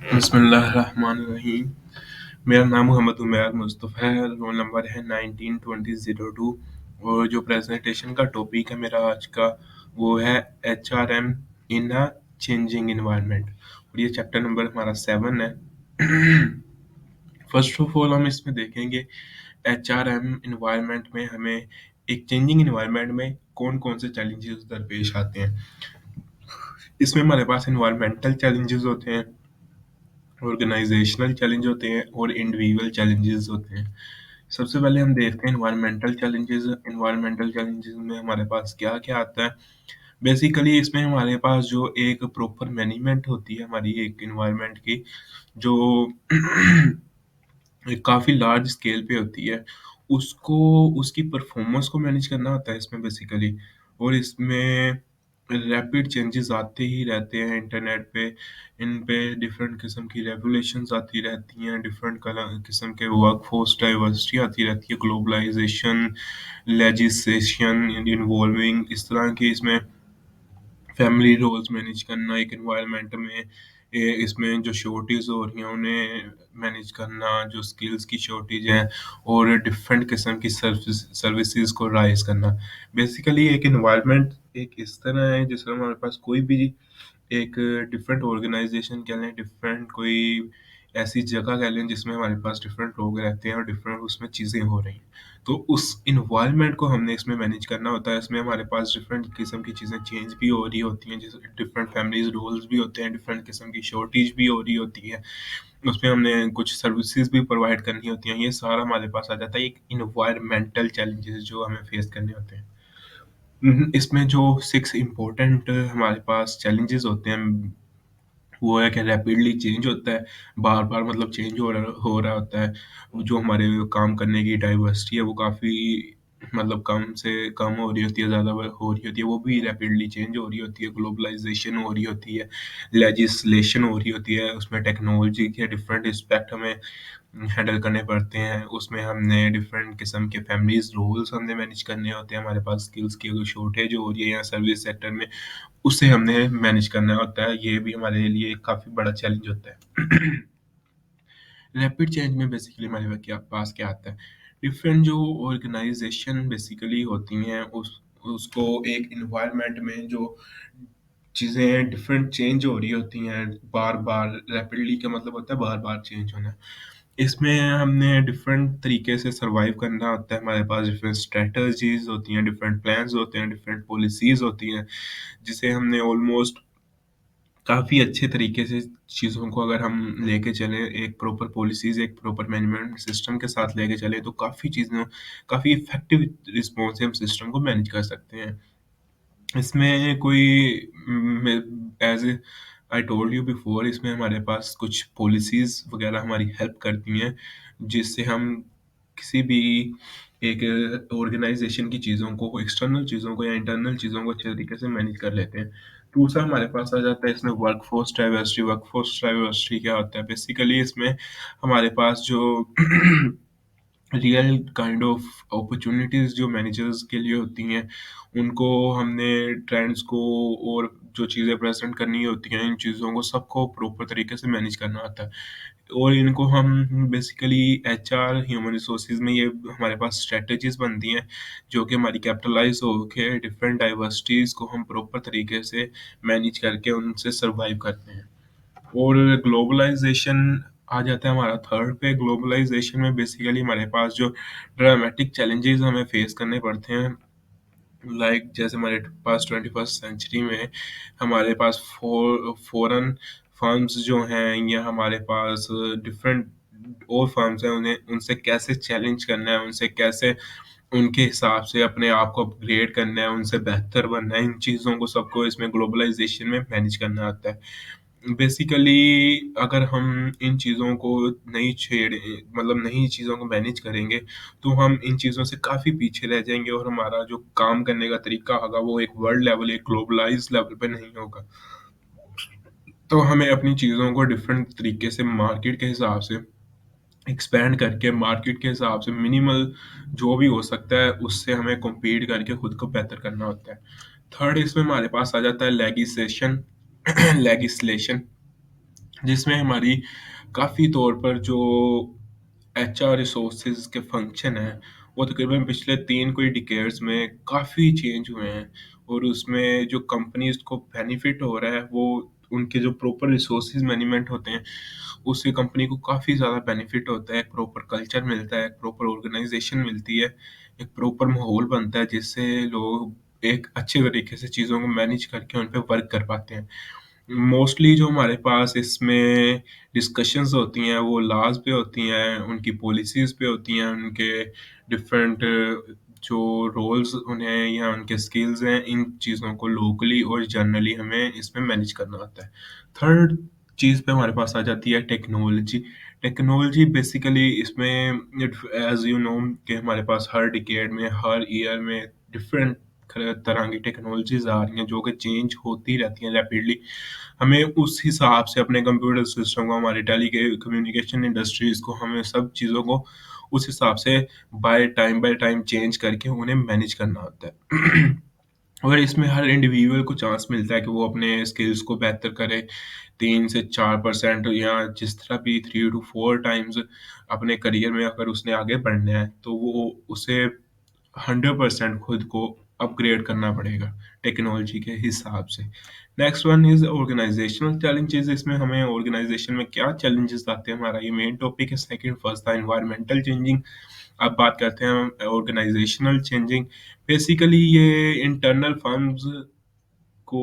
बिस्मिल्लाहिर्रहमानिर्रहीम। मेरा नाम मोहम्मद उमैर मुस्तफ़ा है, रोल नंबर है 192002 और जो प्रेजेंटेशन का टॉपिक है मेरा आज का वो है एचआरएम इन अ चेंजिंग एनवायरनमेंट और ये चैप्टर नंबर हमारा 7 है। फर्स्ट ऑफ ऑल हम इसमें देखेंगे एचआरएम एनवायरनमेंट में हमें एक चेंजिंग एनवायरनमेंट में कौन-कौन से चैलेंजेस दरपेश आते हैं। इसमें हमारे पास एनवायरनमेंटल चैलेंजेस होते हैं, ऑर्गेनाइजेशनल चैलेंज होते हैं और इंडिविजुअल चैलेंजेस होते हैं। सबसे पहले हम देखते हैं एनवायरमेंटल चैलेंजेस। एनवायरमेंटल चैलेंजेस में हमारे पास क्या-क्या आता है? बेसिकली इसमें हमारे पास जो एक प्रॉपर मैनेजमेंट होती है हमारी एक एनवायरनमेंट की, जो काफ़ी लार्ज स्केल पे होती है, उसको उसकी परफ़ॉर्मेंस को मैनेज करना होता है इसमें बेसिकली। और इसमें रैपिड चेंजेस आते ही रहते हैं इंटरनेट पे, इन पे डिफरेंट किस्म की रेगुलेशंस आती रहती हैं, डिफरेंट किस्म के वर्कफोर्स डाइवर्सिटी आती रहती है, ग्लोबलाइज़ेशन, लेजिस्लेशन इन्वॉल्विंग इस तरह की इसमें फैमिली रोल्स मैनेज करना एक एनवायरनमेंट में, इसमें जो शॉर्टेज हो रही हैं उन्हें मैनेज करना, जो स्किल्स की शॉर्टेज है और डिफरेंट किस्म की सर्विसेज को राइज करना। बेसिकली एक एनवायरनमेंट एक इस तरह है जिसमें हमारे पास कोई भी एक डिफरेंट ऑर्गेनाइजेशन कह लें, डिफरेंट कोई ऐसी जगह कह लें जिसमें हमारे पास डिफरेंट लोग रहते हैं और डिफरेंट उसमें चीज़ें हो रही हैं। तो उस एनवायरनमेंट को हमने इसमें मैनेज करना होता है। इसमें हमारे पास डिफरेंट किस्म की चीज़ें चेंज भी हो रही होती हैं, जैसे डिफरेंट फैमिलीज़ रोल्स भी होते हैं, डिफरेंट किस्म की शॉर्टेज भी हो रही होती है। उसमें हमने कुछ सर्विसेज़ भी प्रोवाइड करनी होती हैं। ये सारा हमारे पास आ जाता है एक एनवायरनमेंटल चैलेंजेज़ जो हमें फेस करने होते हैं। इसमें जो 6 इम्पोर्टेंट हमारे पास चैलेंजेज़ होते हैं, वो है कि रैपिडली चेंज होता है, बार-बार मतलब चेंज हो रहा होता है। जो हमारे काम करने की डाइवर्सिटी है वो काफ़ी मतलब कम से कम हो रही होती है, ज़्यादा हो रही होती है, वो भी रैपिडली चेंज हो रही होती है, ग्लोबलाइज़ेशन हो रही होती है, लेजिस्लेशन हो रही होती है, उसमें टेक्नोलॉजी के डिफरेंट एस्पेक्ट हमें हैंडल करने पड़ते हैं। उसमें हमने डिफरेंट किस्म के फैमिलीज़ रोल्स हमने मैनेज करने होते हैं, हमारे पास स्किल्स की अगर शॉर्टेज हो रही है या सर्विस सेक्टर में उसे हमने मैनेज करना होता है, ये भी हमारे लिए काफ़ी बड़ा चैलेंज होता है। रैपिड चेंज में बेसिकली हमारे पास क्या आता है, डिफरेंट जो ऑर्गेनाइज़ेशन बेसिकली होती हैं उसको एक एनवायरनमेंट में जो चीज़ें डिफरेंट चेंज हो रही होती हैं, बार-बार रैपिडली का मतलब होता है बार-बार चेंज होना। इसमें हमने डिफरेंट तरीके से सर्वाइव करना होता है, हमारे पास डिफरेंट स्ट्रैटेजीज़ होती हैं, डिफरेंट प्लान्स होते हैं, डिफरेंट पॉलिसीज़ होती हैं, जिसे हमने ऑलमोस्ट काफ़ी अच्छे तरीके से चीज़ों को अगर हम लेके चलें, एक प्रॉपर पॉलिसीज़, एक प्रॉपर मैनेजमेंट सिस्टम के साथ लेके चलें, तो काफ़ी इफ़ेक्टिव रिस्पॉन्स से हम सिस्टम को मैनेज कर सकते हैं। इसमें कोई as I told you before, इसमें हमारे पास कुछ पॉलिसीज़ वगैरह हमारी हेल्प करती हैं, जिससे हम किसी भी एक ऑर्गेनाइज़ेशन की चीज़ों को, एक्सटर्नल चीज़ों को या इंटरनल चीज़ों को अच्छे तरीके से मैनेज कर लेते हैं। दूसरा हमारे पास आ जाता है इसमें वर्कफ़ोर्स डाइवर्सिटी क्या होता है? बेसिकली इसमें हमारे पास जो रियल काइंड ऑफ अपॉर्च्युनिटीज़ जो मैनेजर्स के लिए होती हैं, उनको हमने ट्रेंड्स को और जो चीज़ें प्रेज़ेंट करनी होती हैं, इन चीज़ों को सबको प्रॉपर तरीके से मैनेज करना आता है। और इनको हम बेसिकली एचआर ह्यूमन रिसोर्सेज़ में ये हमारे पास स्ट्रैटेजीज़ बनती हैं, जो कि हमारी कैपिटलाइज़ होके डिफरेंट डाइवर्सिटीज़ को हम प्रॉपर तरीके से मैनेज करके उनसे सर्वाइव करते हैं। और ग्लोबलाइज़ेशन आ जाता है हमारा थर्ड पे। ग्लोबलाइज़ेशन में बेसिकली हमारे पास जो ड्रामेटिक चैलेंजेज़ हमें फेस करने पड़ते हैं, लाइक जैसे हमारे पास 21st सेंचुरी में हमारे पास फॉरेन फर्म्स जो हैं या हमारे पास डिफरेंट और फर्म्स हैं, उन्हें उनसे कैसे चैलेंज करना है, उनसे कैसे उनके हिसाब से अपने आप को अपग्रेड करना है, उनसे बेहतर बनना है, इन चीज़ों को सबको इसमें ग्लोबलाइज़ेशन में मैनेज करना आता है। बेसिकली अगर हम इन चीज़ों को नहीं छेड़े मतलब नई चीज़ों को मैनेज करेंगे, तो हम इन चीज़ों से काफ़ी पीछे रह जाएँगे और हमारा जो काम करने का तरीका होगा, वो एक वर्ल्ड लेवल, एक ग्लोबलाइज़्ड लेवल पे नहीं होगा। तो हमें अपनी चीज़ों को डिफरेंट तरीके से मार्केट के हिसाब से एक्सपैंड करके, मार्केट के हिसाब से मिनिमल जो भी हो सकता है, उससे हमें कॉम्पीट करके खुद को बेहतर करना होता है। थर्ड इसमें हमारे पास आ जाता है लेगिस्लेशन लेगिस्लेशन। जिसमें हमारी काफ़ी तौर पर जो एचआर रिसोर्सेज़ के फंक्शन हैं, वो तकरीबन पिछले 3 कोई डिकेड्स में काफ़ी चेंज हुए हैं और उसमें जो कंपनीज़ को बेनिफिट हो रहा है, वो उनके जो प्रॉपर रिसोर्सेज़ मैनेजमेंट होते हैं, उससे कंपनी को काफ़ी ज़्यादा बेनिफिट होता है, एक प्रॉपर कल्चर मिलता है, एक प्रॉपर ऑर्गनाइज़ेशन मिलती है, एक प्रॉपर माहौल बनता है, जिससे लोग एक अच्छे तरीके से चीज़ों को मैनेज करके उन पे वर्क कर पाते हैं। मोस्टली जो हमारे पास इसमें डिस्कशंस होती हैं, वो लॉज़ पे होती हैं, उनकी पॉलिसीज़ पे होती हैं, उनके डिफरेंट जो रोल्स उन्हें या उनके स्किल्स हैं, इन चीज़ों को लोकली और जनरली हमें इसमें मैनेज करना होता है। थर्ड चीज़ पे हमारे पास आ जाती है टेक्नोलॉजी। टेक्नोलॉजी बेसिकली इसमें इट एज़ यू नो कि हमारे पास हर डिकेड में, हर ईयर में डिफरेंट तरह की टेक्नोलॉजीज़ आ रही हैं, जो कि चेंज होती रहती हैं रैपिडली। हमें उस हिसाब से अपने कंप्यूटर सिस्टम को, हमारी कम्युनिकेशन इंडस्ट्रीज़ को, हमें सब चीज़ों को उस हिसाब से बाय टाइम चेंज करके उन्हें मैनेज करना होता है। और इसमें हर इंडिविजुअल को चांस मिलता है कि वो अपने स्किल्स को बेहतर करे, 3 से 4% या जिस तरह भी 3 टू 4 टाइम्स अपने करियर में अगर उसने आगे बढ़ना है, तो वो उसे 100% खुद को अपग्रेड करना पड़ेगा टेक्नोलॉजी के हिसाब से। Next one is organisational challenges. इसमें हमें ऑर्गेनाइज़ेशन में क्या चैलेंजेज़ आते हैं, हमारा ये मेन टॉपिक है। सेकंड फर्स्ट था एनवायरमेंटल चेंजिंग। अब बात करते हैं ऑर्गेनाइज़ेशनल चेंजिंग। बेसिकली ये इंटरनल फर्म्स को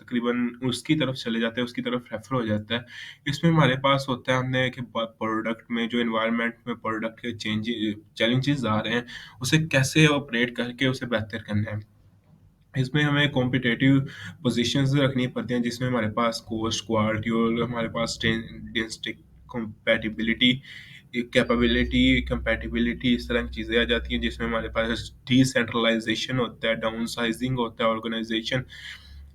तकरीबन उसकी तरफ चले जाते हैं, उसकी तरफ रेफ़र हो जाता है। इसमें हमारे पास होता है हमने कि प प्रोडक्ट में जो एनवायरनमेंट में प्रोडक्ट के चैलेंजेज़ आ रहे हैं, उसे कैसे ऑपरेट करके उसे बेहतर करना है। इसमें हमें कॉम्पिटिटिव पोज़ीशंस रखनी पड़ती हैं, जिसमें हमारे पास कॉस्ट, क्वालिटी और हमारे पास डेंसिटी, कॉम्पैटिबिलिटी, कंपैटिबिलिटी इस तरह की चीज़ें आ जाती हैं, जिसमें हमारे पास डिसेंट्रलाइज़ेशन होता है, डाउनसाइज़िंग होता है, ऑर्गनाइज़ेशन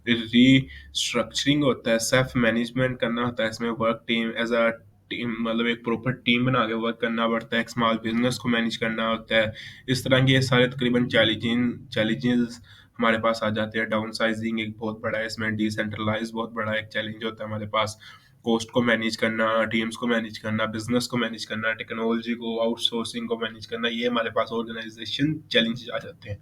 रीस्ट्रक्चरिंग होता है, सेल्फ मैनेजमेंट करना होता है, इसमें work team as a team, मतलब एक प्रॉपर टीम बना के वर्क करना पड़ता है, एक स्मॉल बिज़नेस को मैनेज करना होता है। इस तरह के ये सारे तकरीबन चैलेंजेस हमारे पास आ जाते हैं। डाउनसाइज़िंग एक बहुत बड़ा है, इसमें डिसेंट्रलाइज़ बहुत बड़ा एक चैलेंज होता है हमारे पास। कॉस्ट को मैनेज करना, टीम्स को मैनेज करना, बिज़नेस को मैनेज करना, टेक्नोलॉजी को, आउटसोर्सिंग को मैनेज करना, ये हमारे पास ऑर्गनाइज़ेशन चैलेंजेस आ जाते हैं।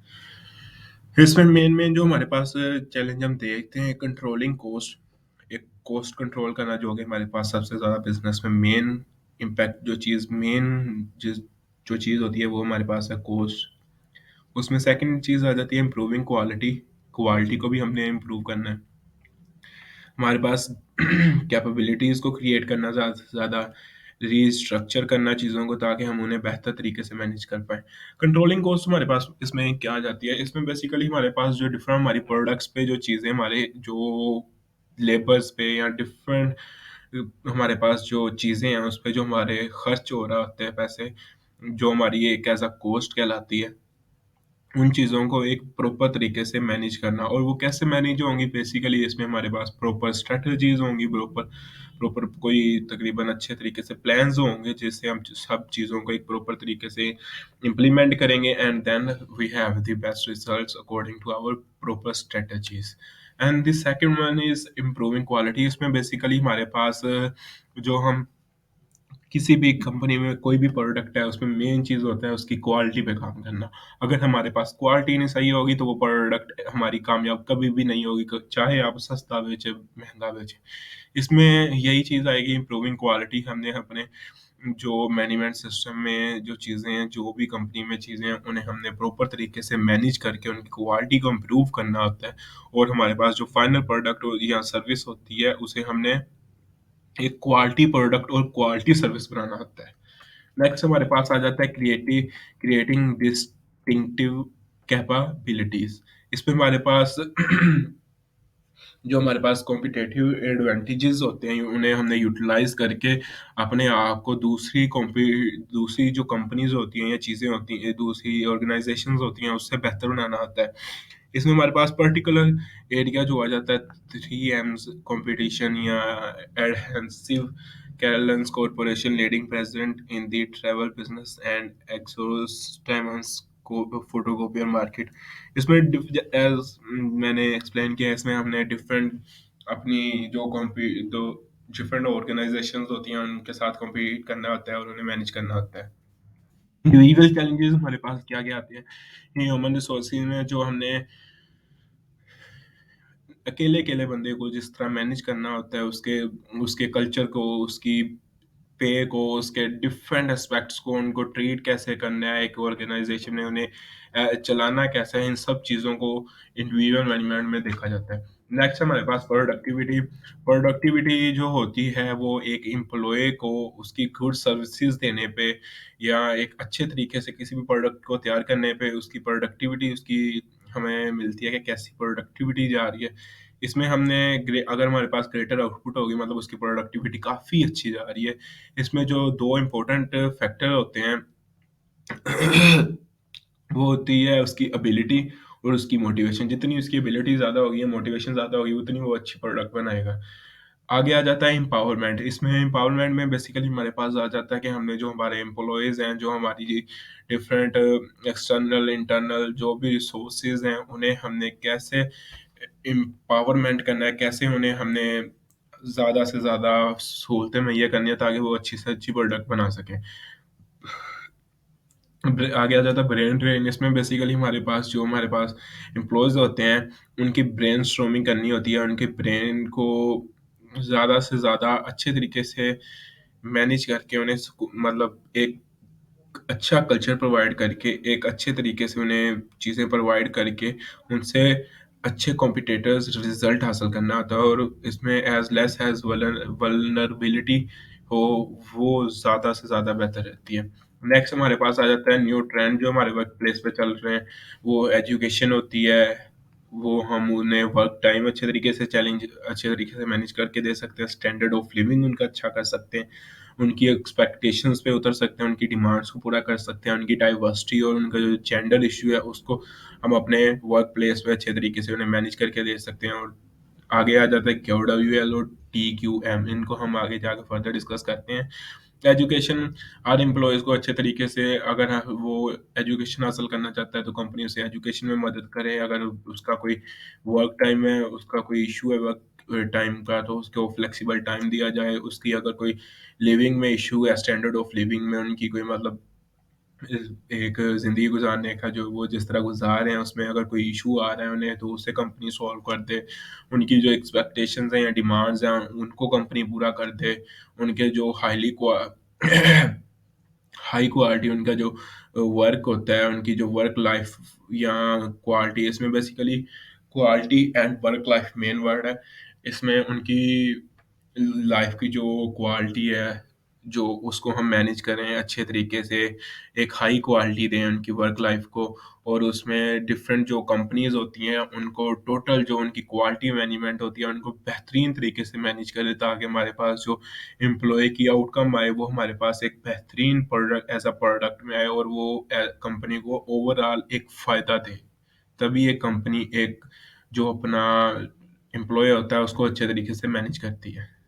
इसमें मेन-मेन जो हमारे पास चैलेंज हम देखते हैं, कंट्रोलिंग कॉस्ट। एक कॉस्ट कंट्रोल करना, जो कि हमारे पास सबसे ज़्यादा बिज़नेस में मेन इम्पैक्ट, जो चीज़ होती है, वो हमारे पास है कॉस्ट। उसमें सेकंड चीज़ आ जाती है इम्प्रूविंग क्वालिटी। क्वालिटी को भी हमने इम्प्रूव करना है। हमारे पास कैपेबिलिटीज़ को क्रिएट करना, ज़्यादा से ज़्यादा रीस्ट्रक्चर करना चीज़ों को, ताकि हम उन्हें बेहतर तरीके से मैनेज कर पाएँ। कंट्रोलिंग कॉस्ट हमारे पास इसमें क्या आ जाती है, इसमें बेसिकली हमारे पास जो डिफरेंट हमारी प्रोडक्ट्स पे जो चीज़ें, हमारे जो लेबर्स पे या डिफरेंट हमारे पास जो चीज़ें हैं, उस पे जो हमारे खर्च हो रहा होते हैं पैसे, जो हमारी एक एज़ अ कॉस्ट कहलाती है। उन चीज़ों को एक प्रॉपर तरीके से मैनेज करना, और वो कैसे मैनेज होंगी, बेसिकली इसमें हमारे पास प्रॉपर स्ट्रैटेजीज़ होंगी, प्रॉपर प्रॉपर कोई तकरीबन अच्छे तरीके से प्लान्स होंगे, जिससे हम सब चीज़ों को एक प्रॉपर तरीके से इम्प्लीमेंट करेंगे, and then we have the best results according to our proper strategies. And the second one is improving quality. इसमें बेसिकली हमारे पास जो हम किसी भी कंपनी में कोई भी प्रोडक्ट है, उसमें मेन चीज़ होता है उसकी क्वालिटी पे काम करना। अगर हमारे पास क्वालिटी नहीं सही होगी, तो वो प्रोडक्ट हमारी कामयाब कभी भी नहीं होगी, क चाहे आप सस्ता बेचें, महँगा बेचें। इसमें यही चीज़ आएगी, इम्प्रूविंग क्वालिटी। हमने अपने जो मैनेजमेंट सिस्टम में जो चीज़ें हैं, जो भी कंपनी में चीज़ें हैं, उन्हें हमने प्रॉपर तरीके से मैनेज करके उनकी क्वालिटी को इम्प्रूव करना होता है, और हमारे पास जो फाइनल प्रोडक्ट या सर्विस होती है, उसे हमने एक क्वालिटी प्रोडक्ट और क्वालिटी सर्विस बनाना होता है। नेक्स्ट हमारे पास आ जाता है क्रिएटिंग डिस्टिंक्टिव कैपेबिलिटीज़। इसमें हमारे पास जो हमारे पास कॉम्पिटिटिव एडवांटेजेस होते हैं, उन्हें हमने यूटिलाइज़ करके अपने आप को दूसरी जो कंपनीज़ होती हैं या चीज़ें होती हैं, दूसरी ऑर्गनाइज़ेशंस होती हैं, उससे बेहतर बनाना होता है। इसमें हमारे पास पर्टिकुलर एरिया जो आ जाता है, 3 एम्स कॉम्पिटिशन या एडहेसिव कैलेंस corporation, leading present in the travel business and एक्सोस्टेमंस को फोटोकॉपियर मार्केट। इसमें मैंने एक्सप्लेन किया है, इसमें हमने डिफरेंट अपनी जो डिफरेंट ऑर्गेनाइजेशंस होती हैं, उनके साथ कम्पीट करना होता है और उन्हें मैनेज करना होता है। इंडिविजुअल चैलेंजेस हमारे पास क्या-क्या आते हैं, ह्यूमन रिसोर्सेज़ में जो हमने अकेले-अकेले बंदे को जिस तरह मैनेज करना होता है, उसके उसके कल्चर को, उसकी पे को, उसके डिफरेंट एस्पेक्ट्स को, उनको ट्रीट कैसे करना है, एक ऑर्गेनाइज़ेशन में उन्हें चलाना कैसा है, इन सब चीज़ों को इंडिविजुअल मैनेजमेंट में देखा जाता है। नेक्स्ट हमारे पास प्रोडक्टिविटी। प्रोडक्टिविटी जो होती है वो एक एम्प्लॉयी को उसकी गुड सर्विसेज़ देने पे या एक अच्छे तरीके से किसी भी प्रोडक्ट को तैयार करने पे उसकी प्रोडक्टिविटी उसकी हमें मिलती है कि कैसी प्रोडक्टिविटी जा रही है। इसमें हमने अगर हमारे पास ग्रेटर आउटपुट होगी मतलब उसकी प्रोडक्टिविटी काफ़ी अच्छी जा रही है। इसमें जो 2 इम्पोर्टेंट फैक्टर होते हैं वो होती है उसकी एबिलिटी और उसकी मोटिवेशन। जितनी उसकी एबिलिटी ज़्यादा होगी या मोटिवेशन ज़्यादा होगी, उतनी वो अच्छी प्रोडक्ट बनाएगा। आगे आ जाता है एम्पावरमेंट। इसमें एम्पावरमेंट में बेसिकली हमारे पास आ जाता है कि हमने जो हमारे एम्प्लॉइज़ हैं, जो हमारी डिफरेंट एक्सटर्नल, इंटरनल जो भी रिसोर्सेज़ हैं, उन्हें हमने कैसे एम्पावरमेंट करना है, कैसे उन्हें हमने ज़्यादा से ज़्यादा सहूलतें मुहैया करनी है ताकि वो अच्छी से अच्छी प्रोडक्ट बना सकें। आगे आ जाता है ब्रेन ड्रेन। इसमें बेसिकली हमारे पास एम्प्लॉइज़ होते हैं, उनकी ब्रेनस्टॉर्मिंग करनी होती है, उनके ब्रेन को ज़्यादा से ज़्यादा अच्छे तरीके से मैनेज करके उन्हें मतलब एक अच्छा कल्चर प्रोवाइड करके, एक अच्छे तरीके से उन्हें चीज़ें प्रोवाइड करके, उनसे अच्छे कॉम्पिटिटर्स रिज़ल्ट हासिल करना होता है और इसमें एज़ लेस एज़ वल्नरेबिलिटी हो, वो ज़्यादा से ज़्यादा बेहतर रहती है। नेक्स्ट हमारे पास आ जाता है न्यू ट्रेंड जो हमारे वर्क प्लेस पे चल रहे हैं, वो एजुकेशन होती है, वो हम उन्हें वर्क टाइम अच्छे तरीके से मैनेज करके दे सकते हैं, स्टैंडर्ड ऑफ लिविंग उनका अच्छा कर सकते हैं, उनकी एक्सपेक्टेशंस पे उतर सकते हैं, उनकी डिमांड्स को पूरा कर सकते हैं, उनकी डाइवर्सिटी और उनका जो जेंडर इश्यू है उसको हम अपने वर्क प्लेस पे अच्छे तरीके से उन्हें मैनेज करके दे सकते हैं और आगे आ जाता है क्यूडब्ल्यूएल और टीक्यूएम, इनको हम आगे जाके फर्दर डिस्कस करते हैं। एजुकेशन, हर एम्प्लॉइज़ को अच्छे तरीके से अगर वो एजुकेशन हासिल करना चाहता है तो कंपनी उसे एजुकेशन में मदद करे। अगर उसका कोई वर्क टाइम में उसका कोई इश्यू है वर्क टाइम का तो उसको फ्लेक्सिबल टाइम दिया जाए। उसकी अगर कोई लिविंग में इश्यू है, स्टैंडर्ड ऑफ लिविंग में उनकी कोई मतलब एक ज़िंदगी गुज़ारने का जो वो जिस तरह गुज़ार रहे हैं उसमें अगर कोई इश्यू आ रहा है उन्हें तो उसे कंपनी सॉल्व कर दे। उनकी जो एक्सपेक्टेशंस हैं या डिमांड्स हैं उनको कंपनी पूरा कर दे। उनके जो हाई क्वालिटी उनका जो वर्क होता है, उनकी जो वर्क लाइफ़ या क्वालिटी, इसमें basically quality and work life main word है। इसमें उनकी लाइफ़ की जो क्वालिटी है, जो उसको हम मैनेज करें अच्छे तरीके से, एक हाई क्वालिटी दें उनकी वर्क लाइफ़ को और उसमें डिफरेंट जो कंपनीज़ होती हैं, उनको टोटल जो उनकी क्वालिटी मैनेजमेंट होती है, उनको बेहतरीन तरीके से मैनेज करें ताकि हमारे पास जो एम्प्लॉयी की आउटकम आए, वो हमारे पास एक बेहतरीन प्रोडक्ट एज़ अ प्रोडक्ट में आए और वो कंपनी को ओवरऑल एक फ़ायदा दे। तभी एक कंपनी एक जो अपना एम्प्लॉयी होता है, उसको अच्छे तरीके से मैनेज करती है।